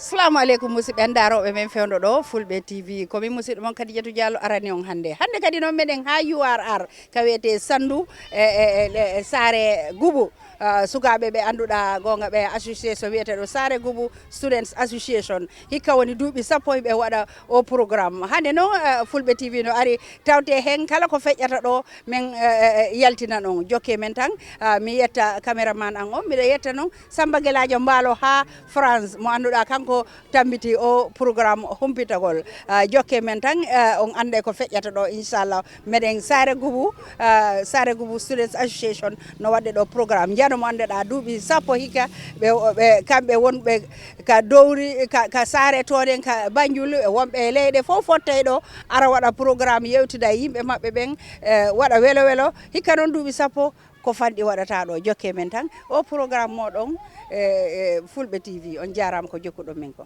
Assalamu alaikum musidɓe daroɓe men fewdo ɗo Fulbe TV komi musidɗo mon Kadijatou Diallo arani on hande kadi noon meɗen ha URR ka wiyete Sandu Sare Gubu sukaɓe ɓe anduɗa gonga ɓe association wiyete ɗo Sare Gubu Students Association hikka woni duuɓi sappo ɓe waɗa o programme hande noon Fulbe TV no ari tawte hen kala ko feƴƴata ɗo min yaltina ɗon jokke men tan mi yetta caméraman an o mbiɗa yetta noon Samba Gueladio Mbaalo ha France mo anduɗa kanko tambiti o programme humpitagol jokke men tan on ande ko feƴƴata ɗo inchallah meɗen Sare Gubu Students Association no wadde ɗo programme jano mo andeɗa duuɓi sappo hikka ɓe kamɓe wonɓe ka dowri ka Sare toɗen ka Banjul wonɓe leyɗe fof fottay ɗo ara waɗa programme yewtida yimɓe mabɓe ɓen waɗa welo welo hikka noon duuɓi sappo ko fanɗi waɗata ɗo jokke men tan o programme moɗon Fulbe TV on jarama ko jokkuɗon min ko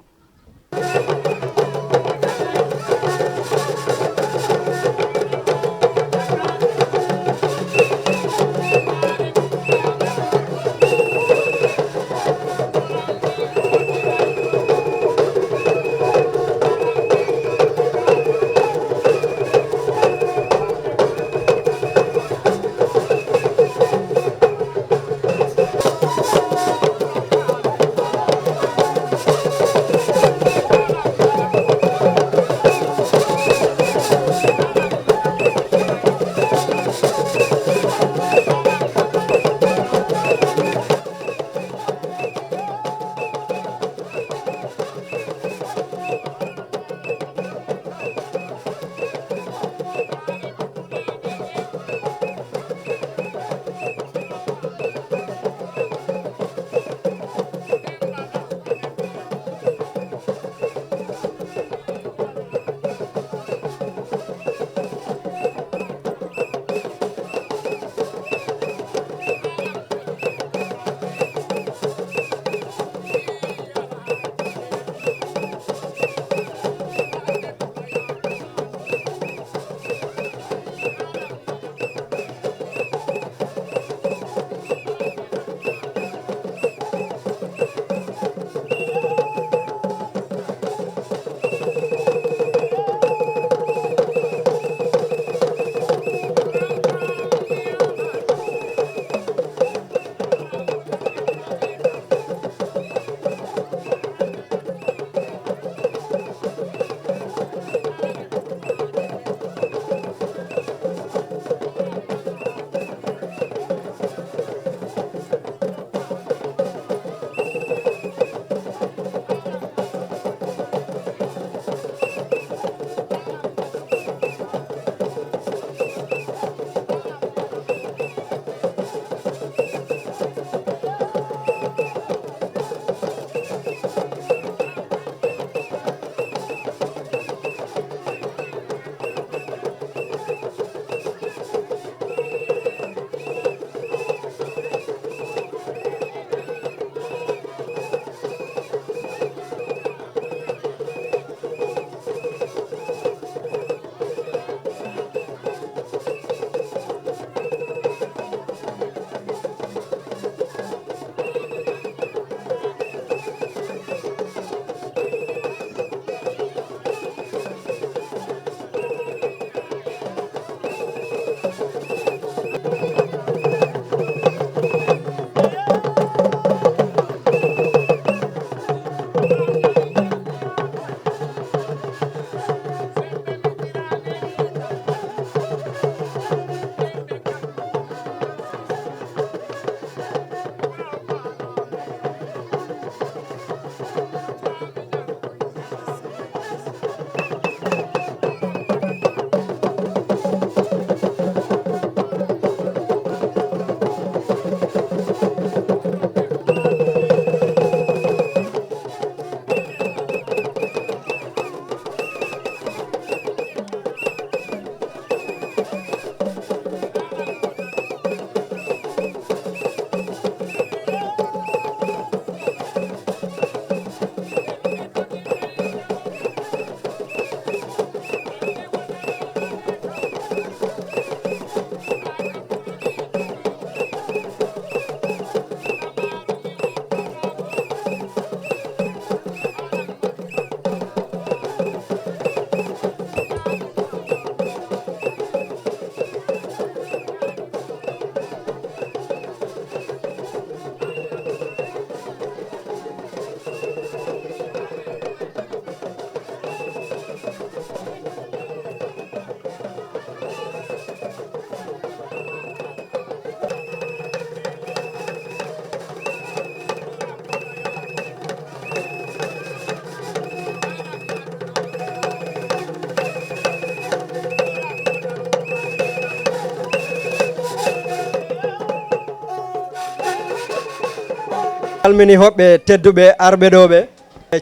salmini hoɓɓe tedduɓe arɓe ɗo ɓe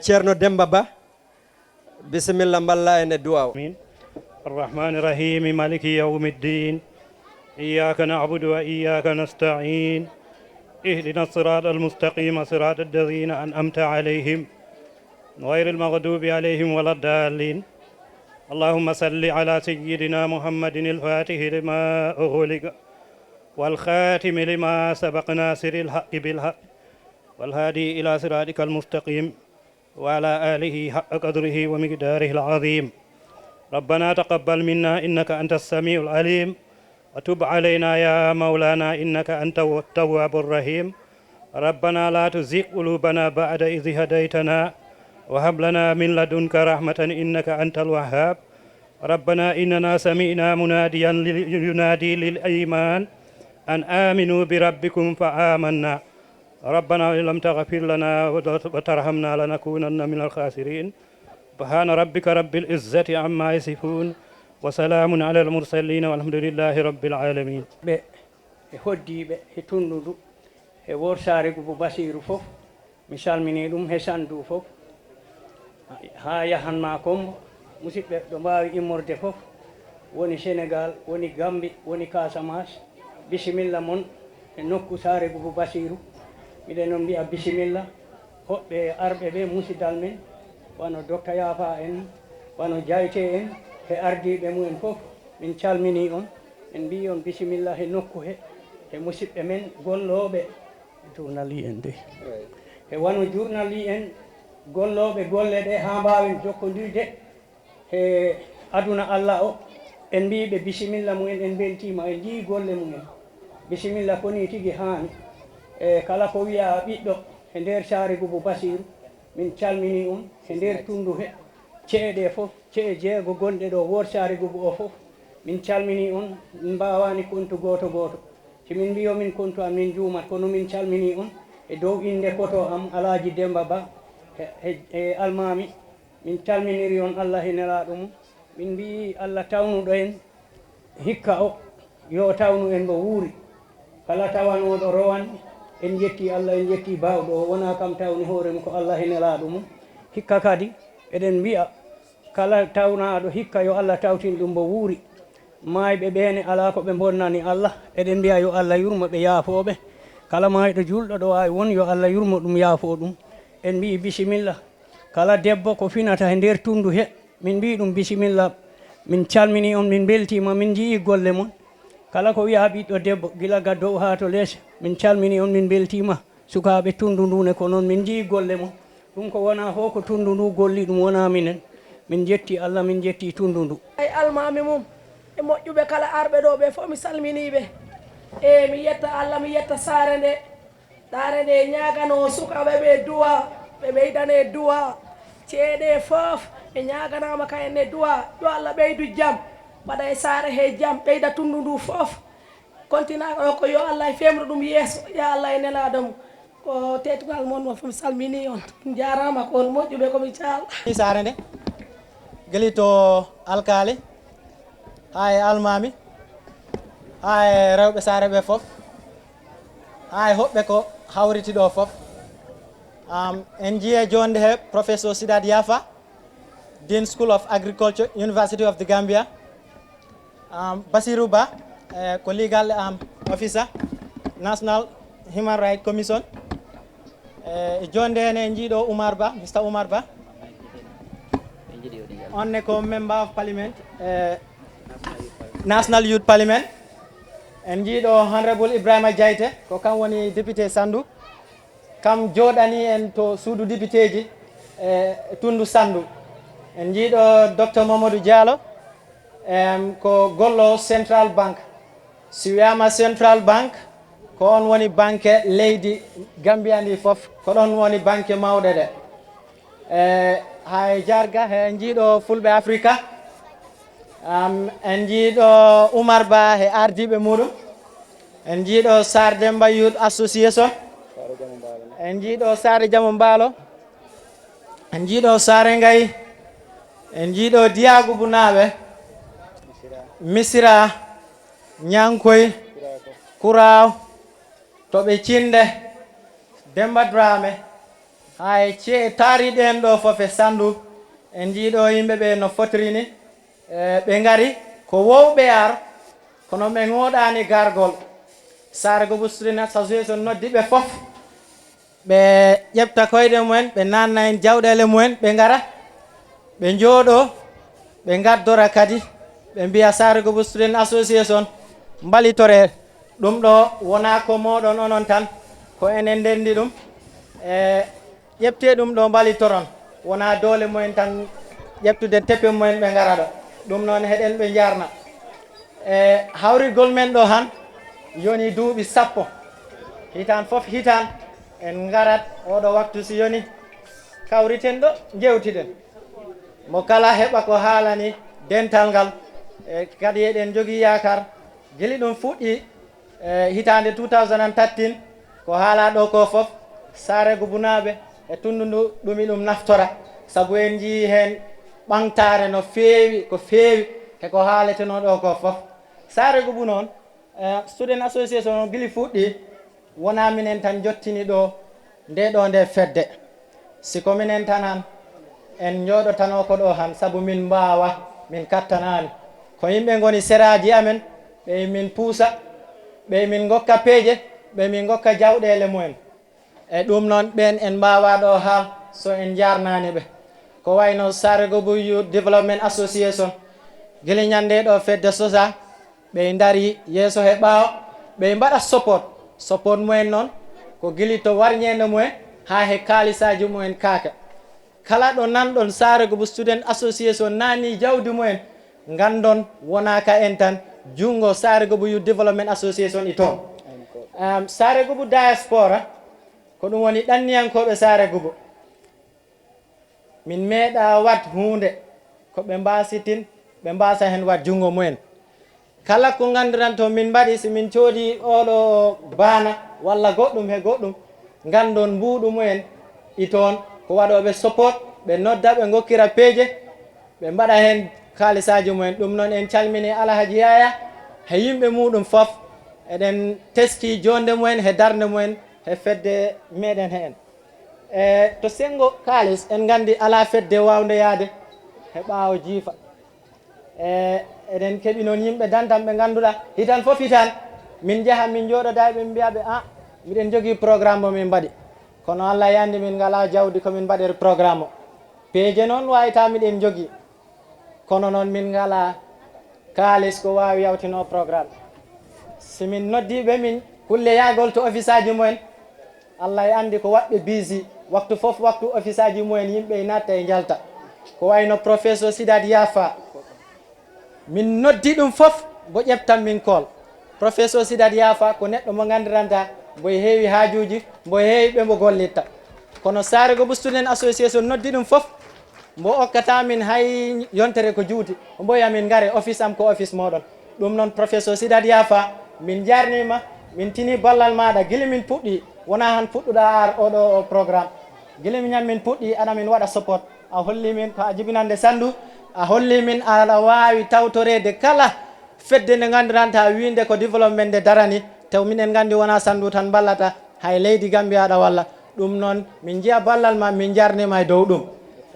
ceerno Demba Ba bisimilla mballa ene duwaw. الرحمن الرحيم مالك يوم الدين إياك نعبد وإياك نستعين اهدنا الصراط المستقيم صراط الذين أنعمت عليهم غير المغضوب عليهم ولا الضالين اللهم صل على سيدنا محمد الفاتح لما أغلق والخاتم لما سبق ناصر الحق بالحق والهادي إلى صراطك المستقيم وعلى آله حق قدره ومقداره العظيم ربنا تقبل منا إنك أنت السميع العليم وتب علينا يا مولانا إنك أنت التواب الرحيم ربنا لا تزغ قلوبنا بعد إذ هديتنا وهب لنا من لدنك رحمة إنك أنت الوهاب ربنا إننا سمعنا مناديا ينادي للإيمان أن آمنوا بربكم فآمنا ربنا إن لم تغفر لنا وترحمنا لنكونن من الخاسرين سبحان ربك رب العزة عما يصفون وسلام على المرسلين والحمد لله رب العالمين ɓe e hoddiɓe e tundudu e wor Sare Gubu Basiru fof mi salmini ɗum he sandu fof ha yahanma Kombo musidɓe ɗo mbawi immorde fof woni Sénégal woni Gambie woni Casamance bisimilla mon e nokku Sare Gubu Basiru miɗen noon mbiya bisimilla hoɓɓe arɓe ɓe musidal men wano docteur Yafa en wano Jayte en he ardiɓe mumen fof min calmini on en mbi on bisimilla he nokku he musidɓe men golloɓe journali en de he wano journali en golloɓe golle ɗe ha mbawen jokkodirde he aduna Allah o en mbiɓe bisimilla mumen en beltima en jii golle mumen bisimilla koni tigui hani e kala ko wiya ɓiɗɗo e nder Sare Gubu Basiru min calmini on e nder tundu he ceeɗe fof cee jeego gonɗe ɗo wor Sare Gubu o fof min calmini on min mbawani kontu goto goto simin mbiyo min kontu am min juumat kono min calmini on e dow inde koto am Alaji Demba Ba e almami min calminiri on Allah e nelaɗo mum min mbi Allah tawnuɗo en hikka o yo tawnu en mo wuuri kala tawanoɗo rowan en jetti Allah en jetti bawɗo o wona kam tawni hoore mum ko Allah e nelaɗo mum hikka kadi eɗen mbiya kala tawnaɗo hikka yo Allah tawtin ɗum mo wuuri mayɓe ɓene ala ko ɓe bonnani Allah eɗen mbiya yo Allah yurmo ɓe yaafoɓe kala mayɗo julɗo ɗo wawi won yo Allah yurmo ɗum yaafo ɗum en mbi bisimilla kala debbo ko finata e nder tundu he min mbi ɗum bisimilla min calmini on min beltima min jii golle mon kala ko wiya ɓiɗɗo debbo gila ga dow ha to less min calmini on min beltima sukaɓe tundu ndune ko noon min jii golle mon ɗum ko wona ho ko tundu ndu golli ɗum wona minen min jetti Allah min jetti tundu ndu ay almami mum e moƴƴuɓe kala arɓe ɗo ɓe fof mi salminiɓe e mi yetta Allah mi yetta Sare nde ñagano sukaɓe ɓe duwa ɓe ɓeydane duwa ceeɗe fof ɓe ñaganama ka enne duwa yo Allah ɓeydu jaam waɗa e Sare he jaam ɓeyda tundu ndu fof continue o ko yo Allah e femru ɗum yeeso ya Allah e nelaɗo mum ko tetugal mon mo fof mi salmini on jarama ko on moƴƴuɓe komi calɗa Sare nde gueli to alkali ha e almami ha e rewɓe Sare ɓe fof ha e hoɓɓe ko hawriti ɗo fof en jiye jonde he professeur Sidat Yafa Dean School of Agriculture University of the Gambia Basirou Ba ko legal officer National Human Rights Commission e jonde hen en jiiɗo Oumar Ba Mr Oumar Ba onne ko member of parliament National Youth Parliament en jiiɗo Honorable Ibrahima Diaité ko kam woni député Sandu kam jooɗani en to suudu député ji tundu Sandu en jiiɗo docteur Mamadou Diallo ko gollo Central Bank si wiyama Central Bank ko on woni banque leydi Gambia ndi fof ko ɗon woni banque mawɗe ɗe hay jarga en jiiɗo Fulbe Africa en jiiɗo Oumar Ba e ardiɓe muɗum en jiiɗo Sare Demba Youth Association en jiiɗo Sare Jamo Mbaalo en jiiɗo Sare Ngayi en jiiɗo Diagubu naaɓe Misira Ñankoy Kuraw Toɓe Cinde Demba Drame hay ce taariɗen ɗo fof e sandu en jiiɗo yimɓe ɓe no fotrini ɓe ngari ko wowɓe ar kono ɓe ŋooɗani gargol Sare Gubu Student Association noddi ɓe fof ɓe ƴefta koyɗe mumen ɓe nanna en jawɗele mumen ɓe ngara ɓe njooɗo ɓe gaddora kadi ɓe mbiya Sare Gubu Student Association mbalitore ɗum ɗo wona ko moɗon onon tan ko enen ndendi ɗum ƴefte ɗum ɗo mbalitoron wona doole mumen tan ƴeftude teppe mumen ɓe ngara ɗo ɗum noon heɗen ɓe jarna hawrigol men ɗo han yoni duuɓi 10 hitan fof hitan en garat oɗo waktu si yoni kawriten ɗo jewtiden mo kala heɓa ko haalani dental ngal kadi eɗen jogii yakar gili ɗum fuɗɗi hitande 2013 ko haala ɗo ko fof Sare Gubunaɓe e tundu ndu ɗumi ɗum naftora sabu en jii hen ɓamtare no feewi ko feewi eko haaleteno ɗo ko fof Sare Gubu noon Student Association o gili fuɗɗi wona minen tan jottini ɗo nde fedde siko minen tan han en jooɗotano ko ɗo han sabu min mbawa min kattanani ko yimɓe goni seraji amen ɓe min puusa ɓe min gokka peeje ɓe min gokka jawɗele mumen e ɗum noon ɓen en mbawa ɗo haal so en jarnani ɓe ko wayno Sare Gubu Youth Development Association gili ñande ɗo fedde sosa ɓe dari yeeso he ɓaawo ɓe mbaɗa support mumen noon ko gili to warñede mumen ha he kaalisaji mumen kaake kala ɗo nanɗon Sare Gubu Student Association nani jawdi mumen gandon wonaka en tan jungo Sare Gubu Youth Development Association i toon Sare Gubu diaspora ko ɗum woni ɗanniyankoɓe Sare Gubu min meeɗa wat hunde ko ɓe mbasitin ɓe mbasa hen wat jungo mumen kala ko gandiranto min mbaɗi si min coodi oɗo bana walla goɗɗum he goɗɗum gandon mbuɗu mumen i toon ko waɗoɓe support ɓe nodda ɓe gokkira peeje ɓe mbaɗa hen kaalisaji mumen ɗum noon en calmini Alhaji Yaya he yimɓe muɗum fof eɗen teski jonde mumen he darde mumen he fedde meɗen heen to sengo kaalis en gandi ala fedde wawde yaade he ɓaawo jiifa eɗen keeɓi noon yimɓe dantan ɓe ganduɗa hitan fof hitan min jaaha min jooɗoda ɓe mbiyaɓe miɗen jogui programme mo min mbaɗi kono Allah yandi min ngala jawdi komin mbaɗiri programme o peeje noon wayita miɗen jogui kono noon min ngala kaalis ko wawi yawtino programme simin noddiɓe min kulle yaagol to office aji mumen Allah e andi ko waɓɓe busy waktu fof waktu office aji mumen yimɓe natta e jalta ko wayno professeur Sidat Yafa min noddi ɗum fof bo ƴeftan min kol professeur Sidat Yafa ko neɗɗo mo gandiranta mbo heewi haajuji mbo heewi ɓe mbo gollitta kono Sare Gubu Student Association noddi ɗum fof mbo okkata min hay yontere ko juuti mboya min ngare office am ko office moɗon ɗum noon professeur Sidat Yafa min jarnima min tini ballal maɗa gili min puɗɗi wona han puɗɗuɗa ar oɗo programme gili min min puɗɗi aɗa min waɗa support a holli min ko a jibinande sandu a holli min aɗa wawi tawtorede kala fedde nde gandiranta winde ko développement nde darani taw minen gandi wona sandu tan ballata hay leydi Gambia aɗa walla ɗum noon min jiya ballal ma min jarnima e dow ɗum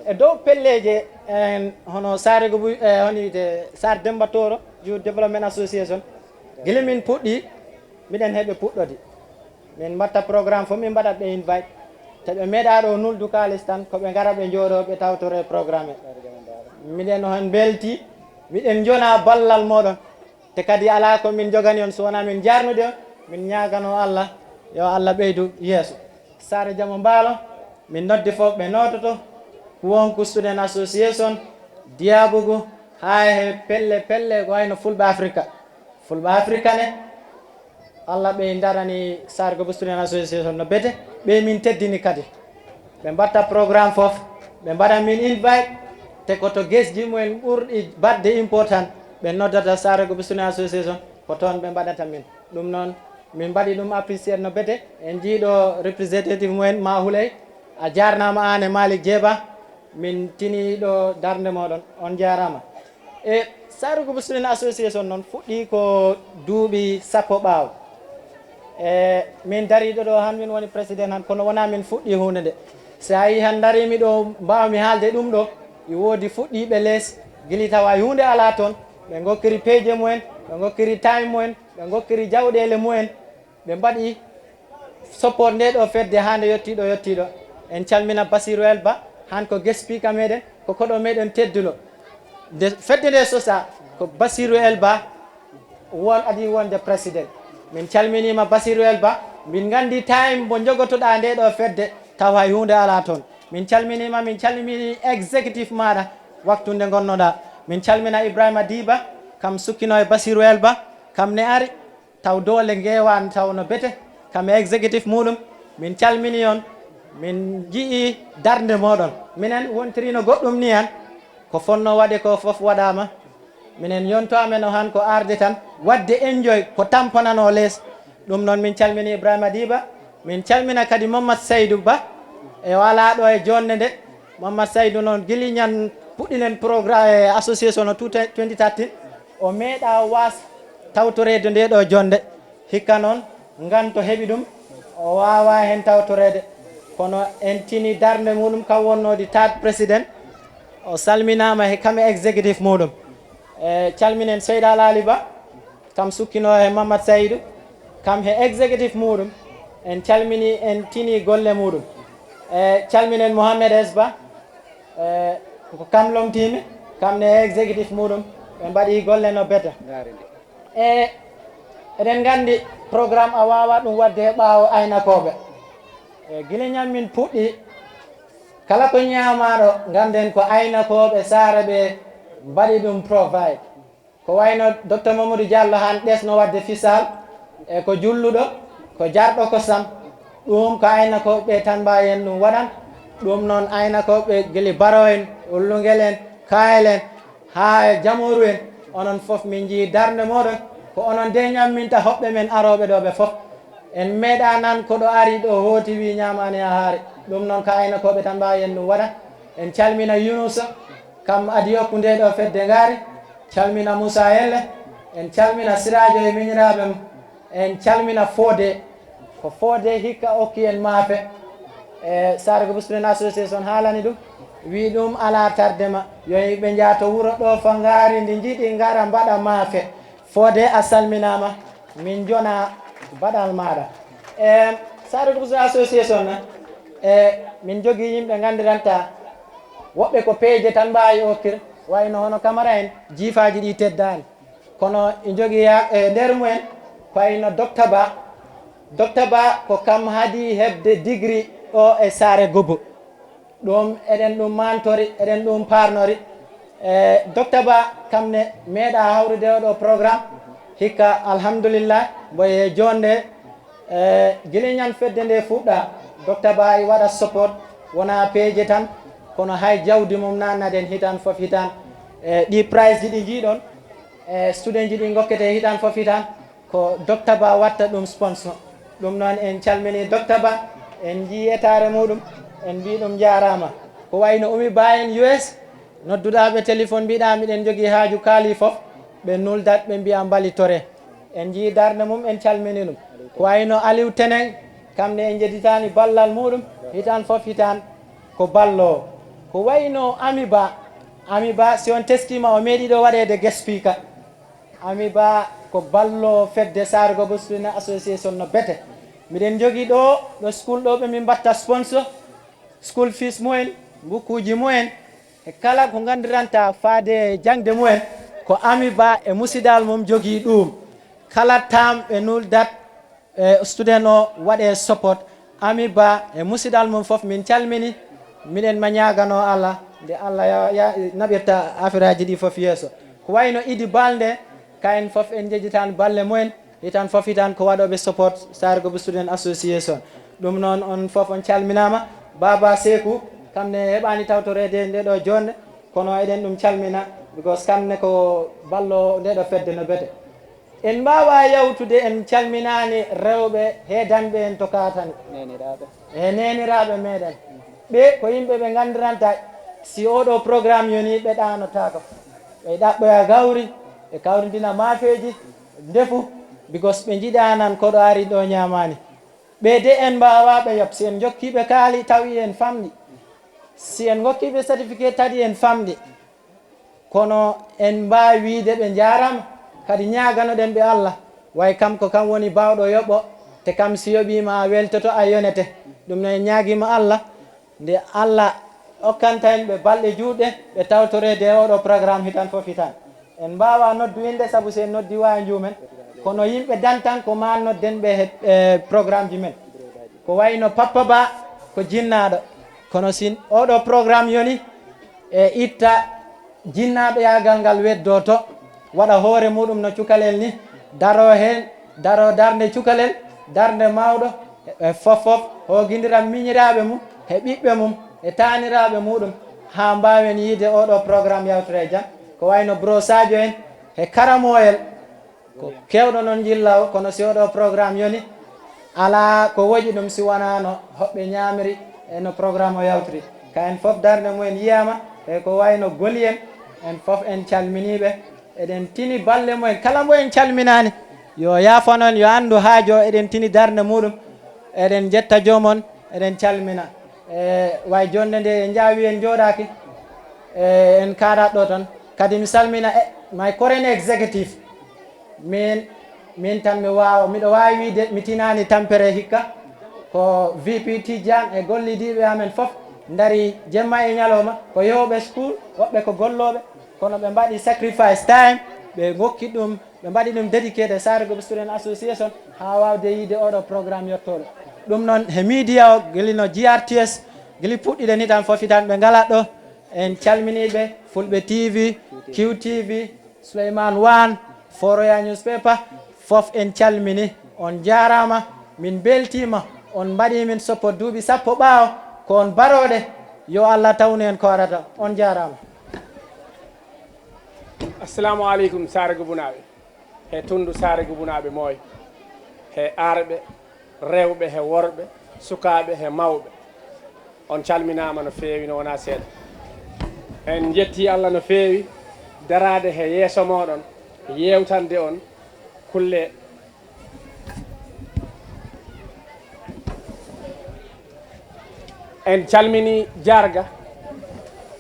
e dow pelleje en hono Sare Gubu honite Sare Demba Toro Youth Development Association gili min puɗɗi miɗen heeɓe puɗɗode min mbatta programme fof min mbaɗat ɓe invite te ɓe meeɗa ɗo nuldu kalis tan koɓe gara ɓe jooɗo ɓe tawtore programme miɗen on belti miɗen jona ballal moɗon te kadi ala ko min jogani on so wona min jarnude on min ñagano Allah yo Allah ɓeydu yeeso Sare Jamo Mbaalo min noddi fof ɓe nototo wonko Student Association Diabugu ha he pelle ko wayno Fulbe Africa ne Allah ɓe darani Sare Gubu Student Association no bete ɓe min teddini kadi ɓe mbatta programme fof ɓe mbaɗa min invite te koto guesji mumen ɓurɗi badde important ɓe noddata Sare Gubu Student Association ko toon ɓe mbaɗata min ɗum noon min mbaɗi ɗum apprécier no bete en jiiɗo représentative mumen ma Huley a jarnama an e Malik Djeba min tini ɗo darde moɗon on jarama e Sare Gubu Student Association noon fuɗɗi ko duuɓi 10 ɓaawo min dariɗo ɗo han min woni président han kono wona min fuɗɗi hunde nde sa yi han darimi ɗo mbawmi haalde ɗum ɗo i woodi fuɗɗiɓe lees gili tawa hunde ala toon ɓe gokkiri peeje mumen ɓe gokkiri time mumen ɓe gokkiri jawɗele mumen ɓe mbaɗi support nde ɗo fedde hande yettiɗo en calmina Basirou Elba han ko guest speaker meɗen ko koɗo meɗen tedduno nde fedde nde sosa ko Basirou Elba adi wonde président min calminima Basirou Elba min gandi time mo jogotoɗa nde ɗo fedde tawa hunde ala toon min calmini exécutif maɗa waktu nde gonnoɗa min calmina Ibrahima Diba kam sukkino e Basirou Elba kam ne ari taw dole gewani taw no bete kam exécutif muɗum min calmini on min jii darde moɗon minen wontirino goɗɗum ni han ko fonno waɗe ko foof waɗama minen yonto amen o han ko arde tan wadde enjoy ko tampanano lees ɗum noon min calmini Ibrahima Diba min calmina kadi Mamadou Saydou Ba e wala ɗo e jonde nde Mamadou Saydou noon guiliñan puɗɗinen programme association no 2013 o meeɗa was tawtorede nde ɗo jonde hikka noon ganto heeɓi ɗum o wawa hen tawtorede kono en tini darde muɗum kam wonnodi third président o salminama he kam exécutif muɗum calminen Seyda Lali Ba kam sukkino e Mamadou Saydou kam he exécutif muɗum en calmini en tini golle muɗum calminen Mohamed Esba ko kam lomtimi kam ne exécutif muɗum ɓe mbaɗi golle no beta eɗen gandi programme a wawa ɗum wadde e ɓaawo aynakoɓe guileñal min puɗɗi kala ko ñamaɗo ganden ko aynakoɓe Sare ɓe mbaɗi ɗum provide ko wayno docteur Mamadou Diallo han ɗesno wadde fisal e ko julluɗo ko jarɗo ko sam ɗum ko aynakoɓe tan mbawi hen ɗum waɗan ɗum noon aynakoɓe guili Baro en Ullungel en Kayel en ha e Jamoru en onon foof min jii darde moɗon ko onon de ñamminta hoɓɓe men aroɓe ɗo ɓe foof en meeɗa nan koɗo ari ɗo hooti wi ñamani a haari ɗum noon ko aynakoɓe tan mbawi hen ɗum waɗa en calmina Younousa kam adi yokku nde ɗo fedde ngaari calmina Moussa Elle en calmina Siradio e miñiraɓe mum en calmina Fodé ko Fodé hikka okki en maafe e Sare Gubu Student Association haalani ɗum wi ɗum ala tardema yo ɓe jaato wuuro ɗo fo ngaari ndi jiiɗi ngara mbaɗa maafe Fodé a salminama min jona baɗal maɗa Sare Gubu Student Association na min jogui yimɓe gandiranta woɓɓe ko peeje tan mbawi okkir wayno hono Camara en jiifaji ɗi teddani kono e jogui e nder mumen ko wayno Docteur Ba ko kam haadi hebde degré o e Sare Gubu ɗum eɗen ɗum mantori eɗen ɗum parnori Docteur Ba kam ne meeɗa hawrude oɗo programme hikka alhamdulillah boye jonde guileñal fedde nde fuɗɗa Docteur Ba e waɗa support wona peeje tan kono hay jawdi mum nannaden hitan foof hitan ɗi price ji ɗi jiiɗon student ji ɗi gokkete hitan foof hitan ko Docteur Ba watta ɗum sponsor ɗum noon en calmini Docteur Ba en jii etare muɗum en mbi ɗum jarama ko wayno Umi Ba en US nodduɗaɓe téléphone mbiɗa miɗen jogui haaju kaali foof ɓe nuldat ɓe mbiya mbalitore en jii darde mum en calmini ɗum ko wayno Aliou Teneng kamne en jedditani ballal muɗum hitan foof hitan ko ballo ko wayno Ami Ba si on testima o meeɗi ɗo waɗede guest speaker Ami Ba ko ballo fedde Sare Gubu Student Association no bete miɗen jogui ɗo school ɗo ɓe min mbatta sponsor school fees mumen bukkuji mumen e kala ko gandiranta faade jangde mumen ko Ami Ba e musidal mum jogui ɗum kala tam ɓe nuldat student o waɗe support Ami Ba e musidal mum foof min calmini miɗen ma ñagano Allah nde Allah naɓirta affaire aji ɗi foof yeeso ko wayno Idi Balde kayen foof en jejjitan balle mumen hitan foof hitan ko waɗoɓe support Sare Gubu Student Association ɗum noon on foof on calminama Baba Sekou kamne heɓani tawtorede nde ɗo jonde kono eɗen ɗum calmina because kamne ko ballo nde ɗo fedde no bete en mbawa yawtude en calminani rewɓe heedanɓe en to katani neniraɓe meɗen ɓe ko yimɓe ɓe gandiranta si oɗo programme yoni ɓe ɗanotako ɓe ɗaɓɓoya gawri ɓe kawridina maafeji ndefu because ɓe jiɗanan koɗo ari ɗo ñamani ɓeyde en mbawa ɓe yoɓ si en jokkiɓe kaali tawi en famɗi si en gokkiɓe certificat tadi en famɗi kono en mbawi wiide ɓe jarama kadi ñaganoɗen ɓe Allah way kam ko kam woni bawɗo yoɓo te kam si yoɓima a weltoto a yonete ɗum no en ñaguima Allah nde Allah okkanta en ɓe balɗe juutɗe ɓe tawtorede e oɗo programme hitan fof hitan en mbawa noddu inde saabu si en noddi wawi juumen kono yimɓe dantan ko ma nodden ɓe e programme ji men ko wayno Papa Ba ko jinnaɗo kono sin oɗo programme yoni e itta jinnaɗo yagal ngal weddo to waɗa hoore muɗum no cukalel ni daro hen daro darde cukalel darde mawɗo e fof hoguidiram miñiraɓe mum e ɓiɓɓe mum e taniraɓe muɗum ha mbawen yiide oɗo programme yawtere jam ko wayno bro Sadio en e karamoyel ko kewɗo noon jilla o kono si oɗo programme yoni ala ko woƴi ɗum si wonano hoɓɓe ñamiri eno programme o yawtiri ka en fof darde mumen yiyama e ko wayno goli en fof en calminiɓe eɗen tini balle mumen kala mo en calminani yo yaafanon yo andu haajo eɗen tini darde muɗum eɗen jetta jomon eɗen calmina way jonde nde en jaawi en jooɗaki en kaɗat ɗo ton kadi mi salmina my current executive min tan miɗo wawi wiide mi tinani tampere hikka ko VP Tidiane e gollidiɓe amen fof dari jemma e ñalawma ko yewɓe school woɓɓe ko golloɓe kono ɓe mbaɗi sacrifice time ɓe gokki ɗum ɓe mbaɗi ɗum dédiqué Sare Gubu Student Association ha wawde yiide oɗo programme yettoɗo ɗum noon he media o guili no GRTS guili puɗɗiɗe ni tan fof tan ɓe ngalat ɗo en calminiɓe Fulbe TV QTV Souleymane Wane Foroya newspaper fof en calmini on jarama min beltima on mbaɗi min support duuɓi sappo ɓaawo ko on baroɗe yo Allah tawnu en ko arata on jarama. Assalamu aleykum Sare Gubunaɓe e tundu Sare Gubunaɓe mooy he arɓe rewɓe he worɓe sukaɓe he mawɓe on calminama no feewi no wona seeɗa en jetti Allah no feewi darade he yeeso moɗon yewtande on kulle en calmini jarga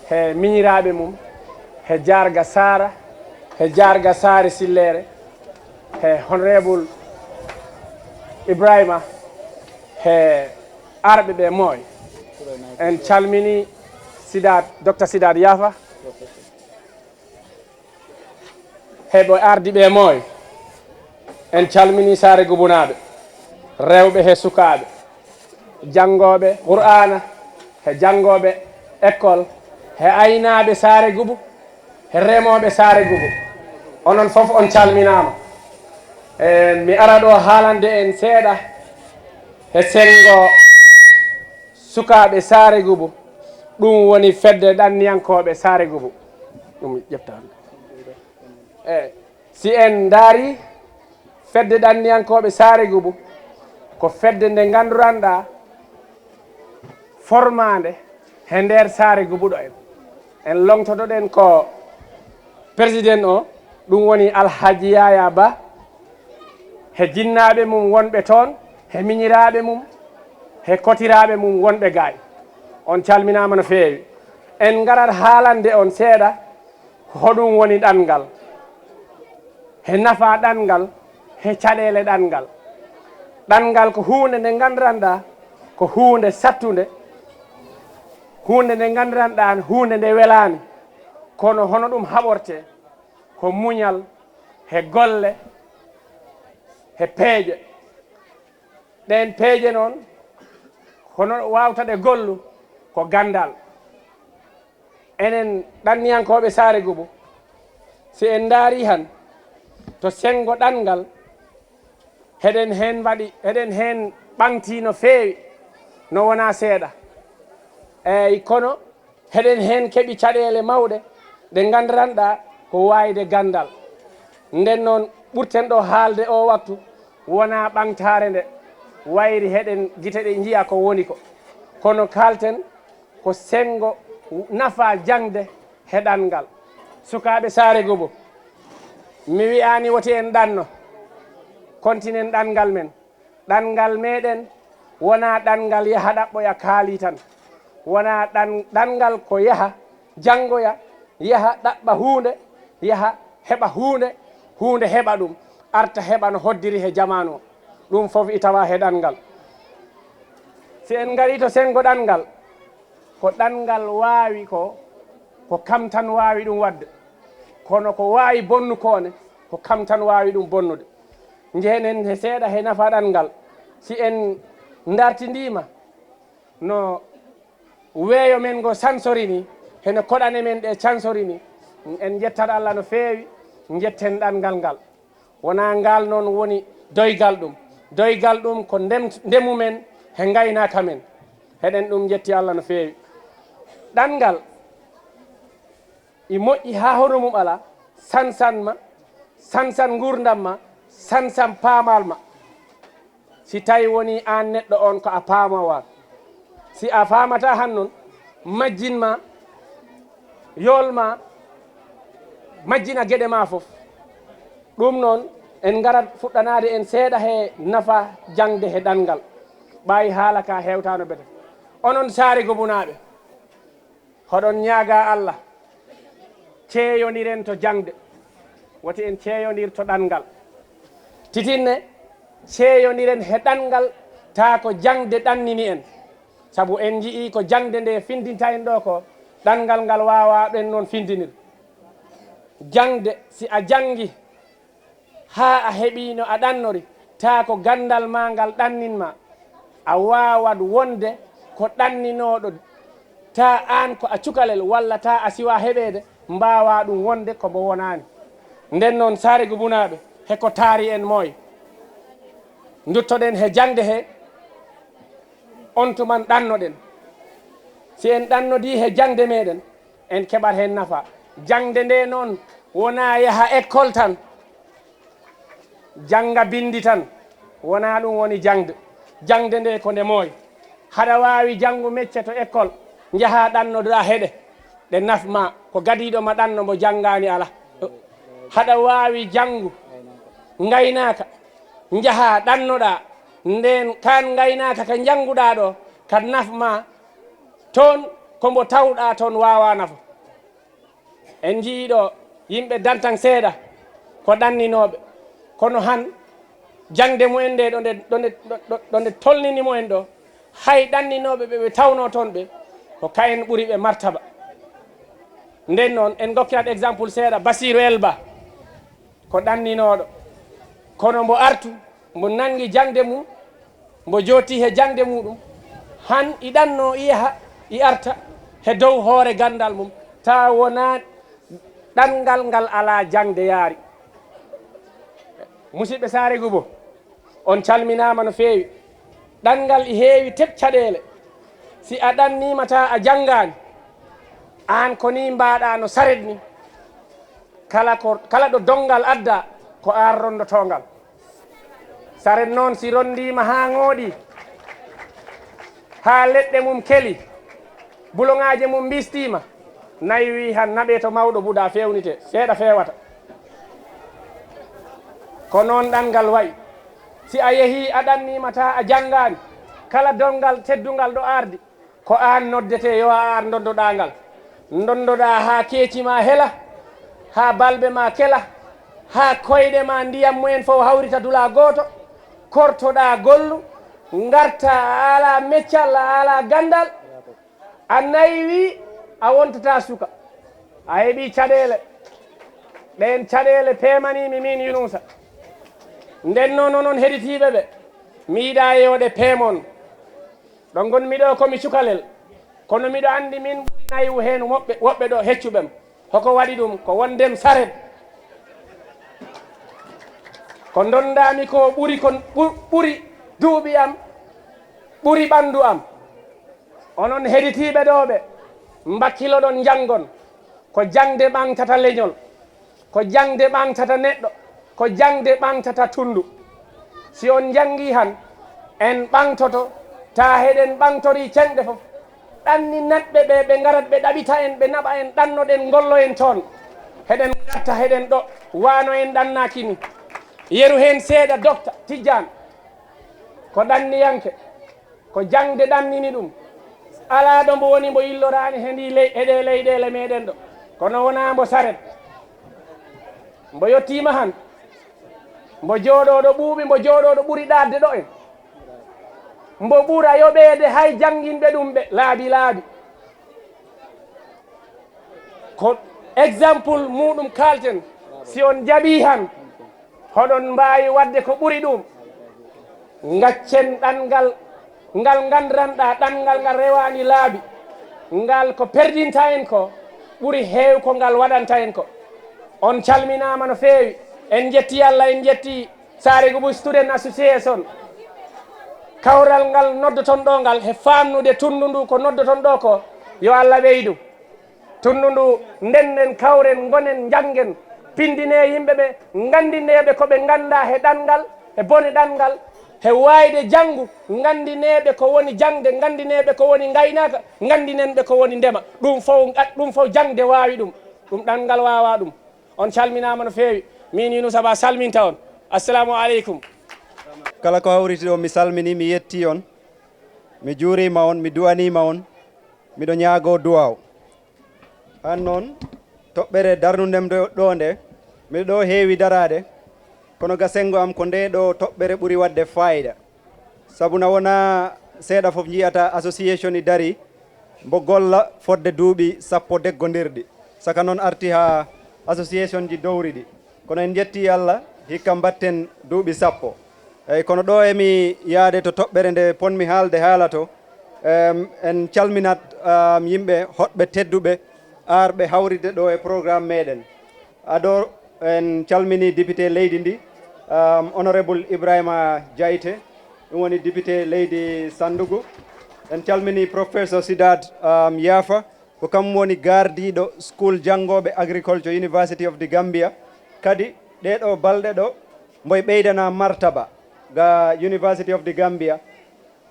he miñiraɓe mum he jarga Sara he jarga Sare Sillere he honorable Ibrahima he arɓe ɓe mooy en calmini Sidat Dr Sidat Yafa heɓo ardi ɓe mooy en calmini Sare Gubunaɓe rewɓe he sukaɓe janggoɓe Qur'ana he janggoɓe école he aynaɓe Sare Gubu he remoɓe Sare Gubu onon fof on calminama mi ara ɗo haalande en seeɗa he sengo sukaɓe Sare Gubu ɗum woni fedde ɗanniyankoɓe Sare Gubu ɗum ƴefta si en daari fedde ɗanniyankoɓe Sare Gubu ko fedde nde ganduranɗa formande he nder Sare Gubu ɗo en longtotoɗen ko président o ɗum woni Alhaji Yaya Ba he jinnaɓe mum wonɓe toon he miñiraɓe mum he kotiraɓe mum wonɓe gaay on calminama no feewi en garat haalande on seeɗa hoɗum woni ɗanngal he nafa ɗanngal he caɗele ɗanngal ɗanngal ko hunde nde ganduranɗa ko hunde sattude hunde nde ganduranɗa hunde nde welani kono hono ɗum haɓorte ko muñal he golle he peeje ɗen peeje noon hono wawtaɗe gollu ko gandal enen ɗanniyankoɓe Sare Gubu si en daari han to sengo ɗanngal heɗen hen ɓanti no feewi no wona seeɗa eyyi kono heɗen hen keeɓi caɗele mawɗe ɗe ganduranɗa ko wayde gandal nden noon ɓurten ɗo haalde o waktu wona ɓantare nde wayri heɗen gite ɗe jiiya ko woni ko kono kalten ko sengo nafa jangde he ɗanngal sukaɓe Sare Gubu mi wi'ani woti en ɗanno kontinen ɗanngal men ɗanngal meɗen wona ɗanngal yaha ɗaɓɓoya kaali tan wona ɗanngal ko yaha janngoya yaha ɗaɓɓa huunde yaha heɓa huunde heɓa ɗum arta heɓa no hoddiri he jamanu o ɗum fof itawa he ɗanngal si en ngari to sengo ɗanngal ko ɗanngal waawi ko kam tan waawi ɗum wadde kono ko waawi bonnukone ko kam tan waawi ɗum bonnude njehenen he seeɗa he nafa ɗanngal si en dartindima no weeyo men ngo sansori ni heno koɗane men ɗe cansori ni en jettat Allah no feewi jetten ɗanngal ngal wona ngal noon woni doygal ɗum ko ndemu men he ngaynaka men heɗen ɗum jetti Allah no feewi ɗanngal i moƴƴi ha hono mum ala sansan gurdam ma sansan paamal ma si tawi woni an neɗɗo on ko a paamawa si a famata han noon majjinma yolma majjina gueɗe ma fof ɗum noon en garat fuɗɗanade en seeɗa he nafa jangde he ɗanngal ɓawi haala ka hewtano bete onon Sare Gubunaɓe hoɗon ñaaga Allah ceeyodiren to jangde woti en ceeyodir to ɗanngal titinne ceeyodiren he ɗanngal ta ko jangde ɗannini en saabu en jii ko jangde nde findinta en ɗo ko ɗanngal ngal wawa ɗen noon findinir jangde si a jangi ha a heeɓino a ɗannori ta ko gandal ma ngal ɗanninma a wawat wonde ko ɗanninoɗo ta an ko a cukalel walla ta a siwa heɓede mbawa ɗum wonde ko mo wonani nden noon Sare Gubunaɓe heko taari en mooy duttoɗen he jangde he on tuman ɗannoɗen si en ɗannodi he jangde meɗen en keɓat hen nafa jangde nde noon wona yaha école tan janga bindi tan wona ɗum woni jangde nde ko nde mooy haɗa wawi jangu mecce to école jaha ɗannoɗa heɗe ɗe nafma ko gadiɗoma ɗanno mo janggani ala haɗa wawi jangu gaynaka jaha ɗannoɗa nden kan gaynaka ka janguɗa ɗo ka nafma toon kombo tawɗa toon wawa nafa en jiiɗo yimɓe dantan seeɗa ko ɗanninoɓe kono han jangde mumen nde ɗo nde tolninimo en ɗo hay ɗanninoɓe ɓe tawno toon ɓe ko kayen ɓuuri ɓe martaba nden noon en gokkirat exemple seeɗa Basirou Elba ko ɗanninoɗo kono mbo artu mbo nangi jangde mum mbo jooti he jangde muɗum han i ɗanno yaha i arta he dow hoore gandal mum ta wona ɗanngal ngal ala jangde yaari musidɓe Sare Gubo on calminama no feewi ɗanngal i heewi teb caɗele si a ɗannima ta a janggani an ko ni mbaɗa no saret ni kala ɗo dongal adda ko an rondotongal saret noon si rondima ha ŋooɗi ha leɗɗe mum keli buloŋaje mum bistima nayi wi han naɓe to mawɗo buɗa fewnite seeɗa fewata ko noon ɗanngal wayi si a yeehi a ɗannima ta a janggani kala dongal teddungal ɗo ardi ko an noddete yo a ar dondoɗa dondoɗa ha keecima hela ha balbe ma kela ha koyɗe ma ndiyam mumen fof hawrita dula goto kortoɗa gollu garta a ala meccal a ala gandal a naywi a wontata suka a heeɓi caɗele ɗen caɗele peemanimi min Yunusa nden noon heɗitiɓe ɓe mi yiɗa yewde peemon ɗo gonmi ɗo komi cukalel kono miɗo andi min ɓuri nayi hen woɓɓe ɗo heccuɓem hoko waɗi ɗum ko wondem saret ko dondami ko ɓuri duuɓi am ɓuri ɓandu am onon heɗitiɓe ɗo ɓe mbakkiloɗon jangon ko jangde ɓantata leñol ko jangde ɓantata neɗɗo ko jangde ɓantata tundu si on jangi han en ɓantoto ta heɗen ɓantori cenɗe fof ɗanni natɓe ɓe garat ɓe ɗaɓita en ɓe naɓa en ɗannoɗen gollo en toon heɗen garta heɗen ɗo wano en ɗannakini yeru hen seeɗa docta tijjan ko ɗanniyanke ko jangde ɗannini ɗum ala ɗo mbo woni mbo illorani hendi eɗe leyɗele meɗen ɗo kono wona mbo saret mbo yettima han mbo jooɗoɗo ɓuuɓi mbo jooɗoɗo ɓuuri ɗadde ɗo en mbo ɓuura yoɓede hay janginɓe ɗum ɓe laabi ko exemple muɗum kalten si on jaɓi han hoɗon mbawi wadde ko ɓuuri ɗum gaccen ɗangal ngal gandiranɗa ɗangal ngal rewani laabi ngal ko perdinta en ko ɓuuri heew ko ngal waɗanta en ko on calminama no feewi en jetti Allah en jetti Sare Gubu Student Association kawral ngal noddoton ɗo ngal he famnude tundu ndu ko noddoton ɗo ko yo Allah ɓeydu tundu ndu ndennen kawren gonen janggen pindine yimɓeɓe gandineɓe koɓe ganda he ɗangal e bone ɗangal he wayde janggu gandineɓe ko woni jangde gandineɓe ko woni gaynaka gandinenɓe ko woni ndema ɗum fof jangde wawi ɗum ɗangal wawa ɗum on calminama no feewi min Yunus Aba salminta on assalamu aleykum kala ko hawriti ɗo mi salmini mi yetti on mi juurima on mi duwanima on miɗo ñaago duwaw han noon toɓɓere darnudem ɗo nde miɗo ɗo heewi darade kono ga sengo am ko nde ɗo toɓɓere ɓuuri wadde fayida sabu na wona seeɗa fof jiyata association i dari mbo golla fodde duuɓi sappo deggodirɗi saka noon arti ha association ji dowri ɗi kono en jetti Allah hikka mbatten duuɓi sappo eyyi kono ɗo emi yaade to toɓɓere nde ponmi haalde haala to en calminat yimɓe hoɗɓe tedduɓe arɓe hawride ɗo e programme meɗen aɗo en calmini député leydi ndi honorable Ibrahima Diaité ɗum woni député leydi Sandugu en calmini professeur Sidat Yafa ko kam woni gardiɗo school janggoɓe agriculture University of the Gambia kadi ɗeɗo balɗe ɗo mboye ɓeydana martaba ga University of the Gambia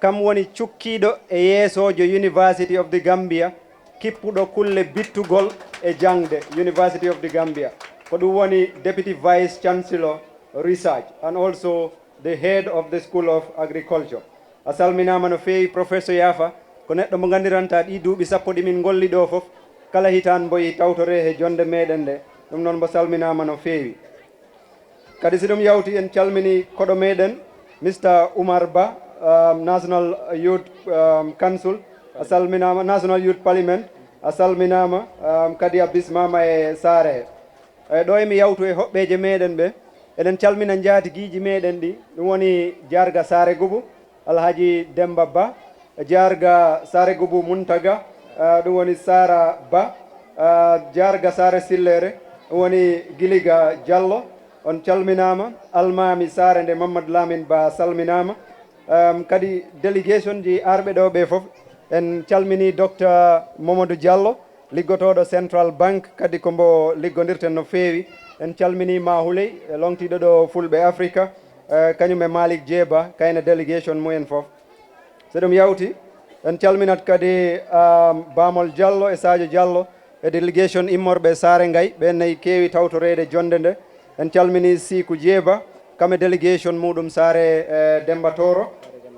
kam woni cukkiɗo e yeesojo University of the Gambia kippuɗo kulle bittugol e jangde University of the Gambia ko ɗum woni deputy vice chancellor research and also the head of the school of agriculture a salminama no feewi professeur Yafa ko neɗɗo mo gandiranta ɗi duuɓi sappo ɗi min golli ɗo fof kala hitan mboyi tawtore he jonde meɗen nde ɗum noon mbo salminama no feewi kadi si ɗum yawti en calmini koɗo meɗen Mr. Umar Ba National Youth Council a salminama National Youth Parliament a salminama kadi a bismama e Sare he ɗo emi yawtu e hoɓɓeje meɗen ɓe eɗen calmina jaatigiji meɗen ɗi ɗum woni jarga Sare Gubu Alhaji Demba Ba jarga Sare Gubu Muntaga ɗum woni Sara Ba jarga Sare Sillere ɗum woni Giliga Diallo on calminama almami Sare nde Mamadou Lamine Ba salminama kadi délégation ji arɓe ɗo ɓe fof en calmini docteur Mamadou Diallo liggotoɗo Central Bank kadi kombo liggodirten no feewi en calmini Mahuley e longtiɗo ɗo Fulbe Africa kañum e Malik Djeba kayne délégation mumen fof so ɗum yawti en calminat kadi Bamol Diallo e Sadio Diallo e délégation immorɓe Sare Ngay ɓen nayi keewi tawtorede jonde nde en calmini Sikou Djeba kam e délégation muɗum Sare Demba Toro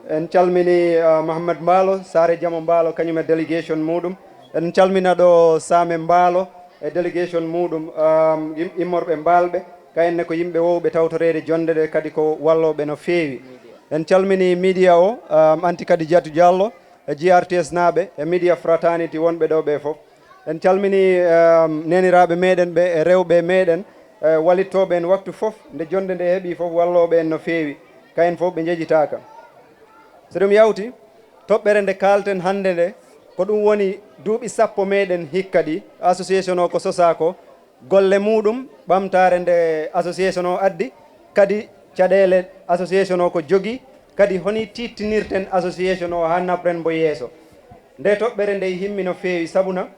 en calmini Mouhamed Mbalo Sare Jamo Mbalo kañum e délégation muɗum en calmina ɗo Same Mbalo e délégation muɗum immorɓe mbalɓe kayenne ko yimɓe wowɓe tawtorede jonde ɗe kadi ko walloɓe no feewi en calmini media o anti kadi Diatou Diallo e GRTS naaɓe e media fraternity wonɓe ɗo ɓe fof en calmini neniraɓe meɗen ɓe e rewɓe meɗen walittoɓe en waktu fof nde jonde nde heeɓi fof walloɓe en no feewi kayen fof ɓe jejitaka so ɗum yawti toɓɓere nde kalten hande nde ko ɗum woni duuɓi sappo meɗen hikka ɗi association o ko sosako golle muɗum ɓamtare nde association o addi kadi caɗele association o ko jogui kadi honi tittinirten association o ha napren mbo yeeso nde toɓɓere nde himmi no feewi sabuna